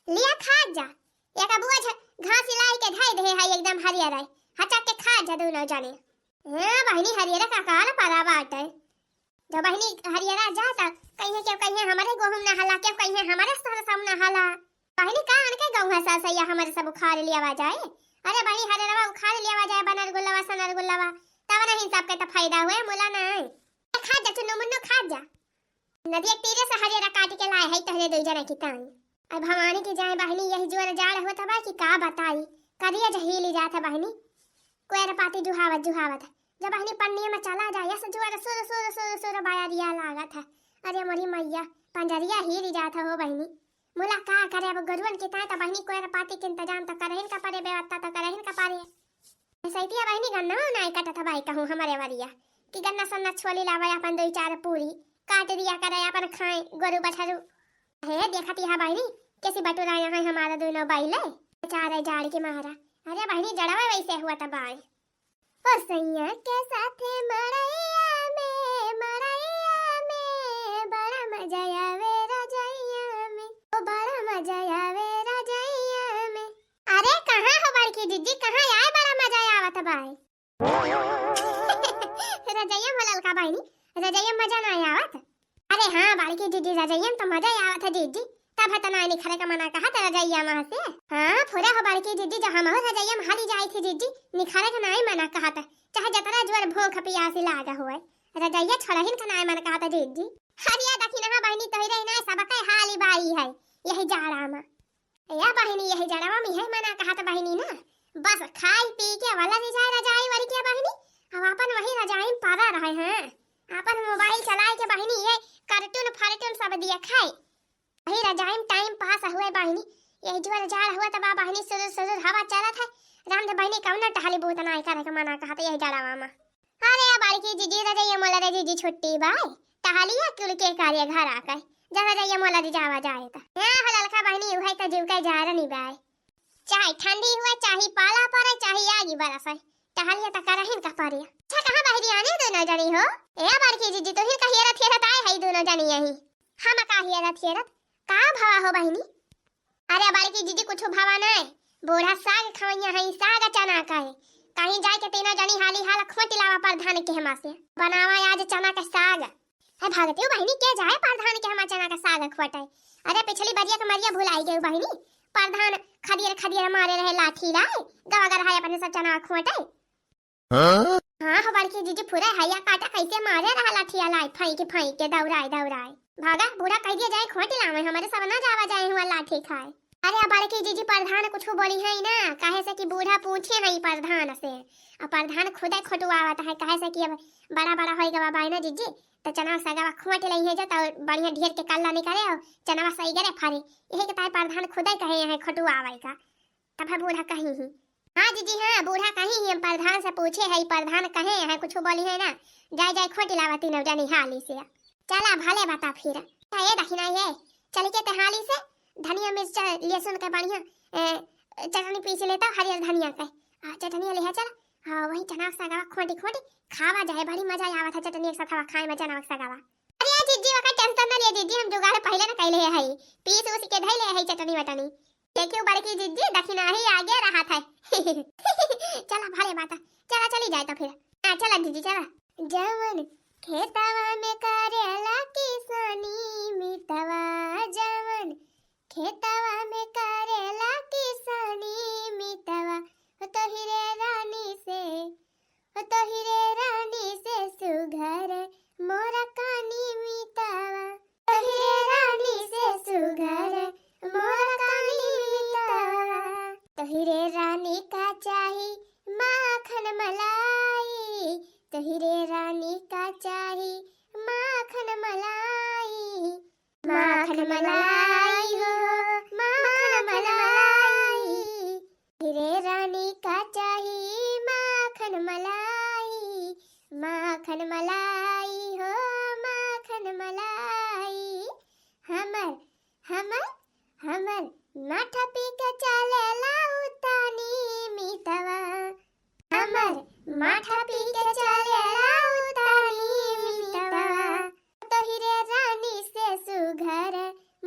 लिया खा जा। एक बुआ घास लाई के धई दे है एकदम हरियर है, हचक के खा जा दोनों जाने। हां बहिनी हरियर का काल पारा बाटे। जब बहिनी हरियरा जाता कहीं हमारे गोहुम ना हला के कहीं हमारे सब ना हला। बहिनी का अन के गौहा सासैया हमारे सब उखाड़ लिया जाए। अरे बहिनी हरियरवा उखाड़ लिया जाए बनर गुल्लावा सनर गुल्लावा तब नहीं सबके त फायदा हुए मोला नहीं। खा जा चुन्नू मुन्नू खा जा। नदिया तीरे से हरियरा काट के लाए है तहरे दो जना की ताई। अब भवानी की जाए बहिनी यही जोर जाड़ होता बा कि का बताई करिया जहीली जात है बहिनी। कोयर पाती जुहावत जब बहिनी पन्नी में चला जाए यस जोर सुर सुर सुर सुर बाया रिया लागत है। अरे मोरी मैया पंजरिया हिली जात हो बहिनी। मुला का करे अब गरुवन के ताई त बहिनी कोयर पाती के इंतजाम त करहिन का परे व्यवस्था त करहिन का पारे। सैतिया बहिनी गन्ना नाय कटत भाई कहूं हमारे वरिया कि गन्ना सन्ना छोली लावे अपन दो चार पूरी काट दिया करे अपन खाए गरु बछरू। हे देखती है बहिनी कैसी बटुरा यहाँ हमारा दोनों बैले बेचारे जाड़ के मारा। अरे बहिनी जड़वा वैसे हुआ था बाय ओ सैया के साथे मरैया में बड़ा मजा आवे रजैया में ओ बड़ा मजा आवे रजैया में। अरे कहाँ हो बड़की दीदी कहाँ आए बड़ा मजा आवत बाय। रजैया मलल का बहिनी रजैया मजा नहीं आवत। अरे हाँ बड़की दीदी रजैया तो मजा आवत है दीदी तब तना निखरे का मना कहा तेरा रजैया वहां से। हां फोरा हो बड़की दीदी जहां हम रजैया में हाली जाई थी दीदी निखरे का नहीं मना कहा था चाहे जतरा जोर भूख पियासी लागा हुए रजैया छोड़हिन का नहीं मना कहा था दीदी। हरिया दखी ना बहिनी तो रे ना सब के हाली बाई है यही जाड़ा में या बहिनी यही जाड़ा में है मना कहा था बहिनी ना बस खाई पी के वाला रिजाई रजाई वाली के बहिनी अब अपन वही रजाई में पारा रहे हैं अपन मोबाइल चलाए के बहिनी ये कार्टून फार्टून सब दिया खाए वही रजाई में टाइम पास हुए बहिनी। यही जो जाड़ हुआ तब बहिनी सुर सुर हवा चलत है राम दे बहिनी कौन टहली बहुत ना करे के मना कहत यही जाड़ा मामा। अरे बालकी जीजी रजैया मोला रे जीजी छुट्टी बाय टहलिया कुल के कार्य घर आके जरा रजैया मोला दी जावा जाए त हां हललका बहिनी उहै त जीव के जा रनी बाय चाहे ठंडी हुआ चाहे पाला पड़े चाहे आगी बरसे टहलिया त करहिन का पारिया। अच्छा कहां बहिरी आने दोनों जनी हो ए बालकी जीजी तो हिर कहिया रथिया आए है दोनों जनी यही हम काहिया रथिया का भावा हो बहिनी। अरे बालकी जीजी कुछ भावा नहीं बोरा साग खवैया है साग चना का है कहीं जाए के तीनों जनी हाली हाल खोटी लावा प्रधान के हमा से बनावा आज चना का साग है भागती बहिनी के जाए प्रधान के हमा चना का साग खोटे। अरे पिछली बरिया के मरिया भुलाई गई बहिनी प्रधान खदियर मारे रहे लाठी लाए गवा गरहाय अपने सब चना खोटे। हां हो बालकी जीजी पूरा हैया काटा कैसे मारे रहा लाठिया लाई फाई के दौड़ाए भागा बूढ़ा कह दिया जाए खोटी लावे हमारे सब ना जावा जाए हुआ लाठी खाए। अरे बालकी जीजी प्रधान कुछ बोली है ना काहे से कि बूढ़ा पूछे है प्रधान से अब प्रधान खुद खोटुआवत है काहे से कि अब बड़ा होई गवा बाई ना जीजी तो चना सगावा खोट लई है जता बढ़िया ढेर के कल्ला निकाले और चना सही गरे फारे यही के ताई प्रधान खुद कहे है खोटुआवे का तब बूढ़ा कही ही। हां जीजी हां बूढ़ा कही ही प्रधान से पूछे है प्रधान कहे है कुछ बोली है ना जाए खोटी लावती न जानी हाली से चला भले बता फिर ये दखिना ये चल के तहाली से धनिया मिर्च लहसुन के बढ़िया चटनी पीस लेता हरियर धनिया के चटनी ले चल हां वही चना सगावा खोटी खावा जाए बड़ी मजा आवत है चटनी के साथ खाए में चना सगावा। अरे जीजी वका टेंशन ना ले जीजी हम जुगाड़ पहले ना कैले है पीस उस के धइले है चटनी वटनी देखियो बड़की जीजी दखिना ही आगे रहा था। चला भले बात चला चली जाए तो फिर चला जीजी चला जवन खेतवा में करेला किसानी मितवा जवन खेतवा में करेला किसानी मितवा तो हिरे रानी से सुघर मोरा कानी मितवा तो हिरे रानी से सुघर मोरा कानी मितवा तो हिरे रानी का चाही माखन मलाई तो हिरे रानी का चाही माखन मलाई हो माखन मलाई हिरे रानी का चाही माखन मलाई हो माखन मलाई हमर माथा पी के चले लाउतानी मितवा हमर माथा पी के चले लाउतानी मितवा तो हिरे रानी से सुघर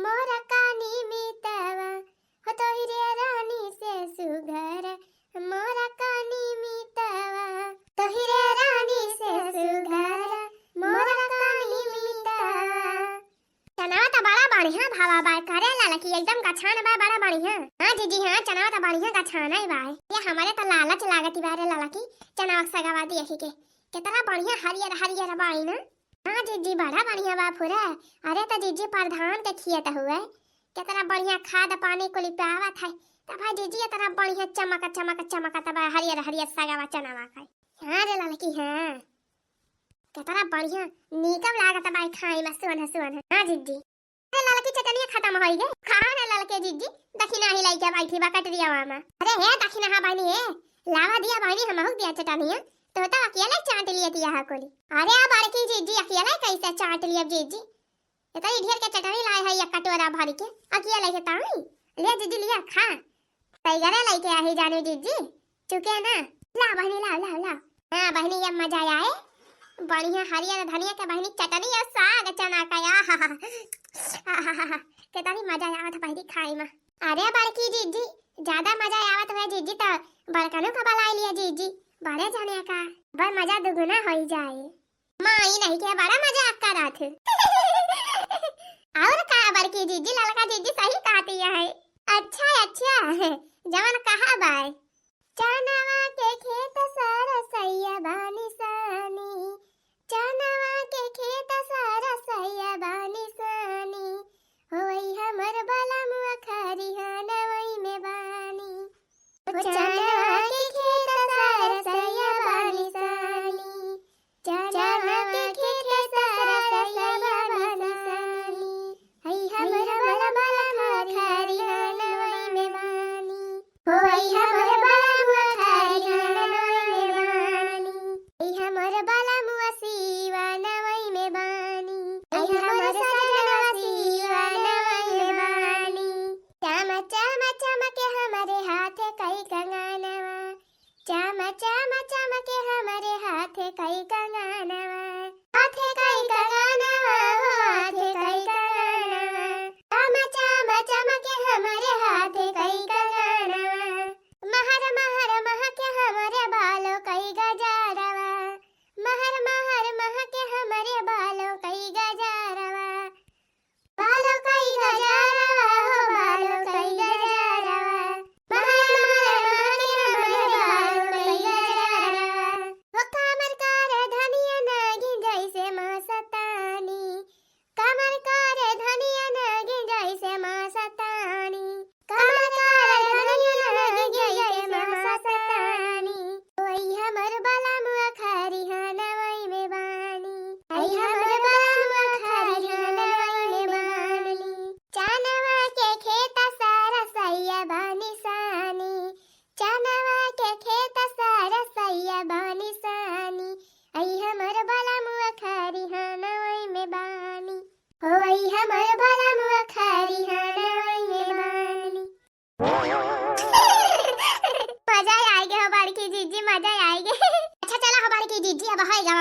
मोरा कानी मितवा का छान बा बड़ा बढ़िया। हां दीदी हां चना तो बढ़िया का छाना ही बा। ये हमारे तो लालच लागत बारे लाला की चना सगावा दिए के कितना बढ़िया हरियर हरियर बाई ना। हां दीदी बड़ा बढ़िया बा पूरा। अरे तो दीदी प्रधान के खियत हुए कितना बढ़िया खाद पानी को लिपावत है। तब भाई दीदी इतना बढ़िया चमक चमक चमक तब हरियर हरियर सगावा चना बा खाई। हां रे लाला की हां कितना बढ़िया नीकम लागत बाई खाई में सुन। हां दीदी लाल की चटनी खत्म हो गई। खाओ ना लाल के जीजी दक्षिणा ही लाई के बैठी बा कटरिया मामा। अरे हे दक्षिणा हा बानी है लावा दिया बानी हम दिया चटनिया तो अकेले चाट लिया दिया हा कोली। अरे आ बार की जीजी अकेले कैसे चाट लिया जीजी इतनी ढेर के चटनी लाए है एक कटोरा भर के अकेले के ताई ले जीजी लिया खा तैयार लेके आ ही जाने जीजी चुके ना ला बहनी ला। हां बहनी ये मजा आए बढ़िया हरियर धनिया के बहनी चटनी और साग चना का कितनी मजा आवत बहनी खाई में। अरे बड़की जीजी ज्यादा मजा आवत है जीजी तो बड़कनो का बला लिया जीजी बड़े जाने का बड़ मजा दुगुना हो जाए। माई नहीं के बड़ा मजा आपका रात और का बड़की जीजी ललका जीजी सही कहती है। अच्छा जवन कहा बाय चनवा के खेत सरसैया बानी सानी चनवा के खेत सरसैया बानी सानी होई हमर बलमुआ खरिहान वही में बानी चनवा के खेत सरसैया बानी सानी चनवा के खेत सरसैया बानी सानी हई हमर बलमुआ खरिहान वही में बानी होई हमर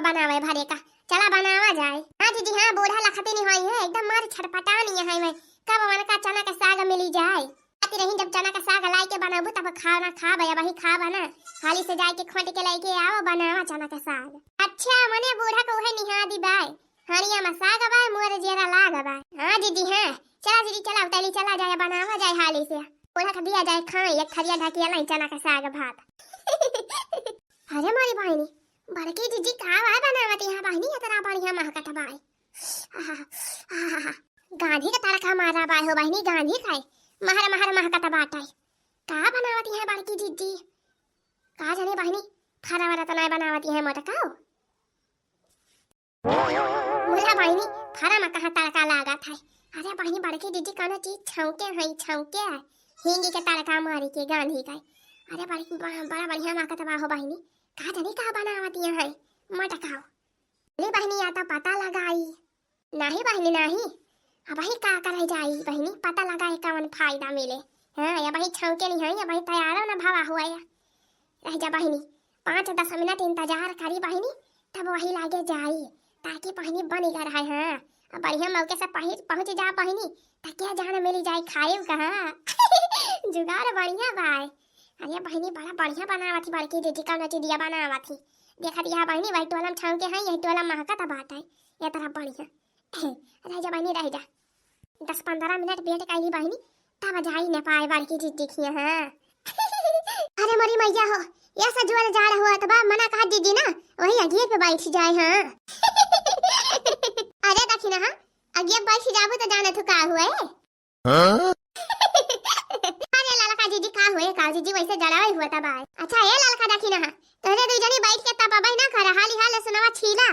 बनावे भरे का चला बनावा जाए। हां दीदी हां बोरा लखते नहीं होई है एकदम मार छटपटा नहीं है मैं कब मन का चना का साग मिली जाए आती रही जब चना का साग लाई के बनाबू तब खाना खा भैया वही खा बना खाली से जाके खोट के लेके आओ बनावा चना का साग। अच्छा मने बूढ़ा को है निहा दी बाय हरिया में साग बाय मोर जेरा लाग बाय। हां दीदी हां चला दीदी चला उतली चला जाए बनावा जाए हाली से बूढ़ा का दिया जाए खाए एक थरिया ढकिया लाई चना का साग भात। अरे मोरी बहनी बड़की दीदी का बा बनावती है बहनी इतना बढ़िया महकत बाय। गांधी का तड़का मारा बाय हो बहनी गांधी खाए महर महर महकत बाटाई का बनावती है बड़की दीदी का जाने बहनी खाना वाला तो नहीं बनावती है मोटकाओ मुला बहनी खाना में कहां तड़का लगा था। अरे बहनी बड़की दीदी कौन चीज छौके है हिंगी के तड़का मारी के गांधी का। अरे बड़ा बढ़िया महकत बा हो बहनी का जाने का बनावती है मटकाओ ले बहनी या तो पता लगाई नहीं बहनी नहीं अब ही का करे जाई बहनी पता लगाए कौन फायदा मिले। हां या बही छौके नहीं है या बही तैयार ना भावा हुआ या रह जा बहनी 5-10 मिनट इंतजार करी बहनी तब वही लागे जाई ताकि बहनी बनी कर रहा है। अब बढ़िया मौके से पहुंच जा बहनी ताकि जान मिली जाए खाए कहां जुगाड़ बढ़िया बाय। अरे बहनी बड़ा बढ़िया बनावती बड़की दीदी कौन चीज बनावती देखा दिया बहनी वही टोलम छौके है यही टोलम महकत बात है ये तरह बढ़िया रह जा बहनी रह जा 10-15 मिनट वेट करी बहनी तब जाई न पाए बड़की दीदी की हां। अरे मरी मैया हो, ये सजुअल जाड़ हुआ तबा मना कहा दीदी ना वही अगिए पे बैठ जाए हां। अरे देखी ना हां, अगिए बैठ जाबो तो जाने तो का हुआ है हां। अरे ललका दीदी का हुए का दीदी वैसे जड़ावे हुआ तबा। अच्छा ये ललका देखी ना हां, तोरे दो जनी बैठ के तब ना कर हाली हाल सुनावा छीला।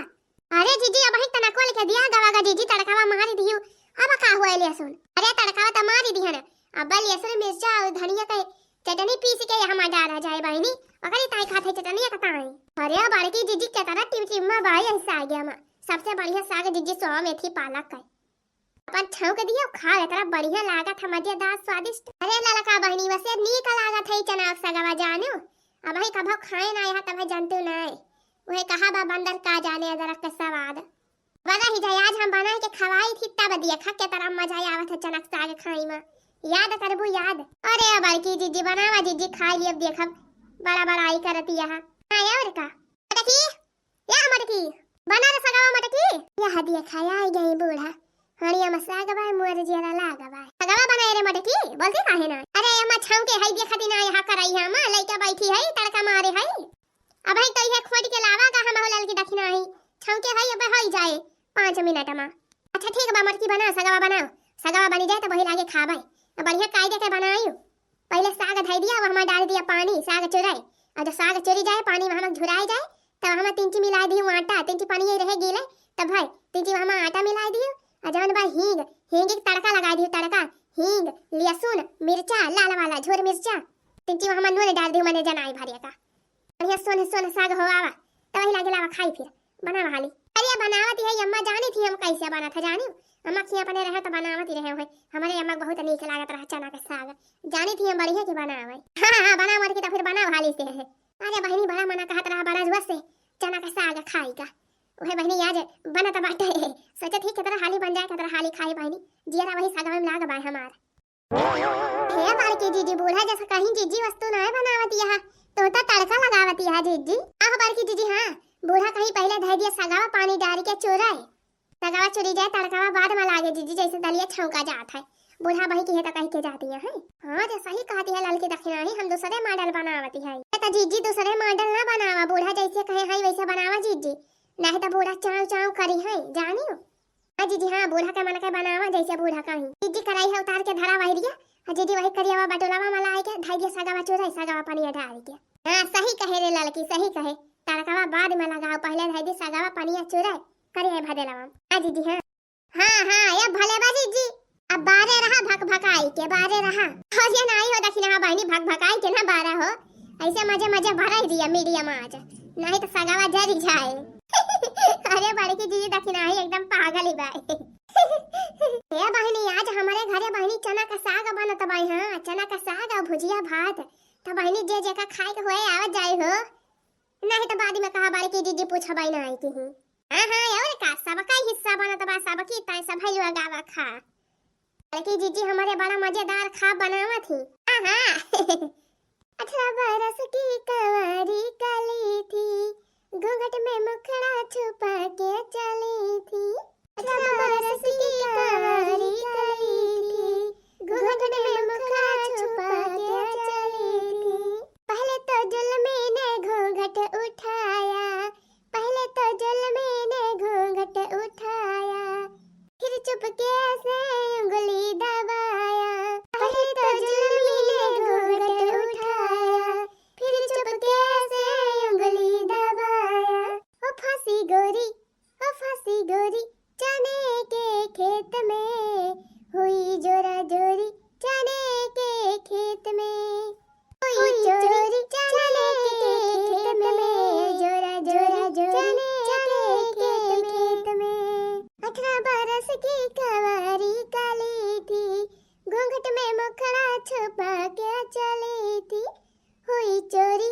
अरे दीदी अब ही तना खोल के दिया गवागा दीदी तड़कावा मारी दियो। अब का हुआ ले सुन, अरे तड़कावा त मारी दी है अब ले सुन मिर्चा और धनिया के चटनी पीस के हम डाला जाए बहनी अगर ताई खाते चटनी कताई। अरे बड़की दीदी के तरह टिम में भाई ऐसा आ गया मां सबसे बढ़िया साग दीदी सो मेथी पालक का अपन छौक दियो खा ले तेरा बढ़िया लागत है मजेदार स्वादिष्ट। अरे ललका बहनी वैसे नीक लागत है चना सगवा जानो अब ही कभो खाए ना यहां तब जानते ना वही कहा बा बंदर का जाने जरा का स्वाद बड़ा ही जाय आज हम बनाए के खवाई थी तब दिया खा के तरह मजा आवत है चना साग खाई में याद करबू याद। अरे बड़की दीदी बनावा दीदी खा लिए देखब बड़ा बड़ाई करती यहां आया और का मटकी या मटकी बना रे सगावा मटकी यह दिए खाया आई गई बूढ़ा हड़िया मसाग बा मुर जेरा लागा बा सगावा बनाए रे मटकी बोलती काहे ना। अरे अम्मा छाऊ के हई देखती ना यहां करई है अम्मा लइका बैठी है तड़का मारे है अब ही तो ये खोद के लावा का हम होलल की दखना है छाऊ के हई अब हई जाए 5 मिनट में। अच्छा ठीक बा मटकी बना सगावा बनाओ सगावा बनी जाए तो वही लागे खाबे बढ़िया कायदे के बनाई। पहले साग धई दिया अब हम डाल दिया पानी साग चुराई और जब साग चुरी जाए पानी में हम झुराई जाए तब हम तिंची मिला दी आटा तिंची पानी रह गीले तब भाई तिंची हम आटा मिला दियो और जवन बा हींग हींग के तड़का लगा दियो तड़का हींग लहसुन मिर्चा लाल वाला झोर मिर्चा तिंची हम नून डाल दियो मने जनाई भरिया का बढ़िया सोन सोन साग होवावा तब वही लागे लावा खाई फिर बनावा हाली। अरे बनावत है अम्मा जानी थी हम कैसे बना था जानी अम्मा खिया अपने रहे तो बनावत ही रहे हुए हमारे अम्मा बहुत नीक लागत रहा चना का साग जानी थी हम बढ़िया की बनावे हां बना मर के तो फिर बनाओ हाली से है। अरे बहनी बड़ा मना कहत रहा बड़ा जुआ से चना का साग खाई का ओहे बहनी आज बनत बाटे सोचत ही कितना हाली बन जाए कितना हाली खाई बहनी जिया वही साग में लाग बाय हमार हे बालकी दीदी बूढ़ा जैसा कहीं जीजी वस्तु ना बनावत यहां तो तड़का लगावत यहां जीजी आह बालकी दीदी हां बूढ़ा कहीं पहले धै दिया सगावा पानी डाल के चोराए सगावा चुरी जाए तड़कावा बाद में लागे दीदी जैसे दलिया छौका जात है बूढ़ा बही की है तो कहीं के जाती है हां जो सही कहती है ललकी दक्षिणा ही हम दूसरे मॉडल बनावती है तो जीजी दूसरे मॉडल ना बनावा बूढ़ा जैसे कहे है वैसे बनावा जीजी नहीं तो बूढ़ा चाव चाव करी है जानियो हां जीजी हां बूढ़ा के मन के बनावा जैसे बूढ़ा कहीं जीजी कराई है उतार के धरा वही दिया जीजी वही करियावा बटोलावा में लाई के धै दिया सगावा चोराई सगावा पानी डाल के हां सही कहे रे ललकी सही कहे तड़कावा बाद में लगाओ पहले धै दी सगावा पानी चोराई करे है भदेलावा हां दीदी हां हां हां ये भले बाजी जी अब बारे रहा भक भकाई के बारे रहा हो ये नहीं हो दक्षिणा बहनी भक भकाई के ना बारा हो ऐसे मजे मजे भरा दिया मीडियम आज नहीं तो सगावा जरी जाए। अरे बड़की जी दक्षिणा ही एकदम पागल ही बाई ये बहनी आज हमारे घरे बहनी चना का साग बनत बाई हां चना का साग और भुजिया भात तो बहनी जे जे का खाए के होए आवत जाई हो नहीं तो बाद में कहा बड़की दीदी पूछबाई ना आई की हां हां और का सबका हिस्सा बनत बा सबकी ताई सब भइलवा गावा खा बड़की जीजी हमारे बड़ा मजेदार खा बनावा थी हां हां 18 बरस की कंवारी कली थी घूंघट में मुखड़ा छुपा के चली थी 18 बरस की कंवारी कली थी घूंघट में मुखड़ा छुपा के चली थी पहले तो जुल्मी ने घूंघट उठाया पहले तो जुल्मी ने घूंघट उठाया फिर चुपके से उंगली दबाया पहले तो जुल्मी ने घूंघट उठाया फिर चुपके से उंगली दबाया ओ फांसी गोरी चने के खेत में हुई जोरा जोरी चने के खेत में हुई चोरी चने के खेत में जोरा जोरा जोरी चने के खेत में 18 बरस की कंवारी काली थी घूंघट में मुखड़ा छुपा के चली थी हुई चोरी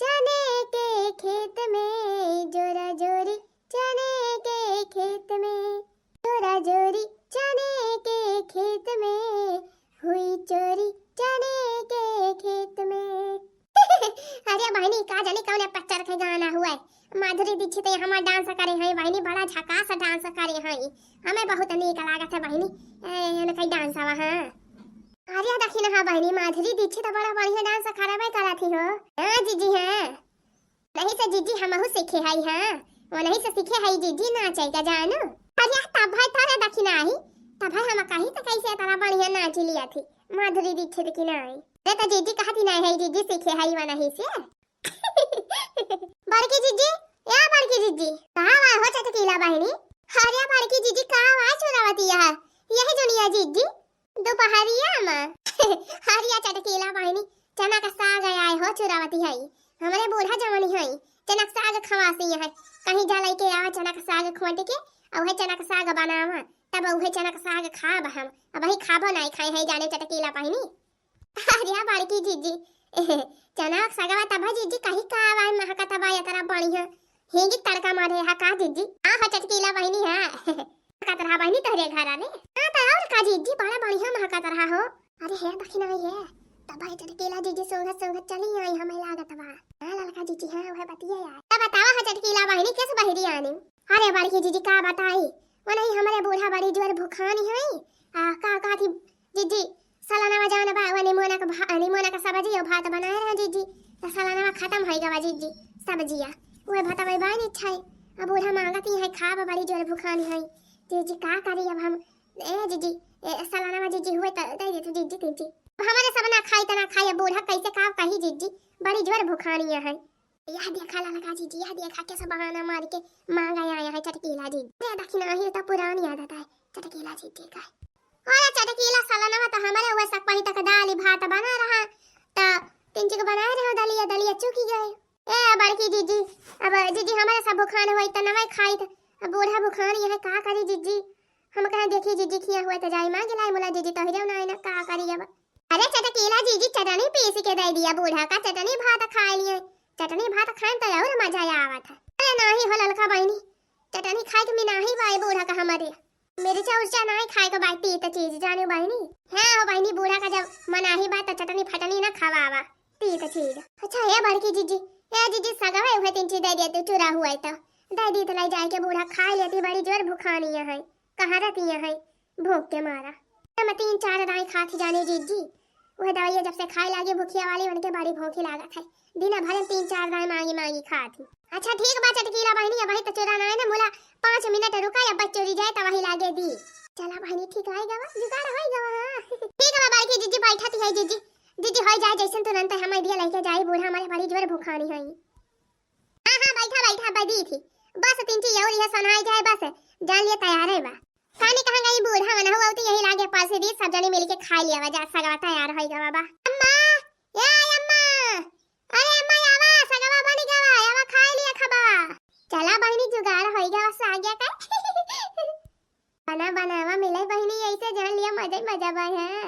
चने के खेत में जोरा जोरी चने के खेत में जोरा जोरी चने के खेत में हुई चोरी चने के खेत में। अरे बहनी का जाने कौन पिक्चर के गाना हुआ है माधुरी दीक्षित हमार डांस करे हैं बहनी बड़ा झकास डांस करे हैं हमें बहुत नीक लागत है बहनी एने कई डांस आवा अरे देखी ना बहनी माधुरी दीक्षित तो बड़ा बढ़िया डांस खराबे कराती हो। हां जीजी हां, नहीं से जीजी हमहु सीखे हई। हां वो नहीं से सीखे हई जीजी नाचे का जानू। अरे तब भाई तारे देखी ना आई, तब भाई हम कहीं तो कैसे तारा बढ़िया नाच लिया थी माधुरी दीक्षित की ना आई। रे तो जीजी कहती ना है जीजी सीखे हई वाला ही से। बड़की जीजी, या बड़की जीजी कहां हो चटकीला बहनी? अरे बड़की जीजी कहां आवाज चुरावती है यही दुनिया जीजी दोपहरिया में। हरिया चटकीला बहनी चना का साग आए हो चुरावती है। हमारे बूढ़ा जवानी है चना का साग खवासी है। कहीं जा लेके आवा चना का साग खोट के और वही चना का साग बनावा तब वही चना का साग खाब हम। अब वही खाबो नहीं खाए है जाने चटकीला बहनी। अरे बड़की जीजी चना का सागवा तब जीजी कहीं का आवाज महका तब या तरह बढ़िया हेगी तड़का मारे हा का जीजी। आ हो चटकीला बहनी है का तरह बहनी तोरे घर आने। हां तो और का जीजी बड़ा बढ़िया महका तरह हो। अरे हे दखिना ये तब भाई चटकीला जीजी संगत संगत चली आई हमें लागत बा। हां ललका जीजी हां वह बतिया यार तब बतावा हो चटकीला बहनी कैसे बहरी आनी? अरे बड़की जीजी का बताई वो नहीं हमारे बूढ़ा बड़ी जोर भूखानी है। का थी जीजी सालाना जाना बा वो निमोना का सब्जी और भात बनाए रहा जीजी। तो सालाना खत्म होई गवा जीजी सब्जिया ओए भात भाई बाई नहीं छाई। अब बूढ़ा मांगती है खा बड़ी जोर भूखानी है जीजी का करी अब हम। ए जीजी सालाना जीजी हुए त दे दे जीजी जीजी हमारे सब ना खाई तना खाए बूढ़ा कैसे का कही जीजी बड़ी जोर भूखानी है। यह देखा लगा जीजी यह देखा कैसे बहाना मार के मांग आया है चटकीला जीजी। ये दखिना ही तो पुरानी आदत है चटकीला जीजी का। और चटकीला सालाना तो हमारे हुए सक पही तक दाल भात बना रहा तो तीन चीज बनाए रहे दलिया दलिया चुकी गए। ए बड़की जीजी अब जीजी हमारे सब भूखान हुई त नवे खाई त बूढ़ा भूखान है का करी जीजी। हम कहे देखी जीजी खिया हुए त जाई मांग लाई मोला जीजी तो हिजो ना का करी अब। अरे चटकीला जीजी चटनी पीस के दे दिया बूढ़ा का चटनी भात खा लिए। चटनी भात खाए तो और मजा आवत है। अरे नहीं हो ललका बहनी चटनी खाए के मैं नहीं बाई बूढ़ा का हमारे मेरे चाउचा नहीं खाए को बाई पी त चीज जाने बहनी। हां हो बहनी बूढ़ा का जब मनाही बात तो चटनी फटनी ना खवावा पी त चीज। अच्छा है बड़की जीजी ए जीजी सगवे उहे तीन चीज दे दिया तू चुरा हुआ तो दे दी तो ले जाए के बूढ़ा खा लेती बड़ी जोर भूखानी है कहां रहती है भूख के मारा। मैं 3-4 दाई खाती जाने जीजी वह दवाई जब से खाए लागी भूखिया वाली उनके बड़ी भूखी लागत है दिन भर 3-4 दाई मांगी मांगी खाती। अच्छा ठीक बा चटकीला बहनी अब वही तो चुरा ना है ना मोला 5 मिनट रुका या बच चोरी जाए तो वही लागे दी। चला बहनी ठीक है गवा जुगाड़ होई गवा। हां ठीक है बाई की जीजी बैठती है जीजी जीजी होई जाए जैसन तुरंत हमें दिया लेके जाई बूढ़ा हमारे बड़ी जोर भूखानी है। हां बैठा बैठा बदी थी बस 3 चीज और ये सुनाई जाए बस जान लिए तैयार है बा। खाने कहां गई बूढ़ा मन हुआ तो यही लागे पास दी सब जने मिलके खा लिया वजह सगवा तैयार होई गवा बा। अम्मा या अम्मा अरे अम्मा आवा सगवा बनी गवा आवा खा लिया खबा। चला बहनी जुगाड़ होई गवा से आ गया का बना बनावा मिले बहनी ऐसे जान लिया मजा मजा बा है।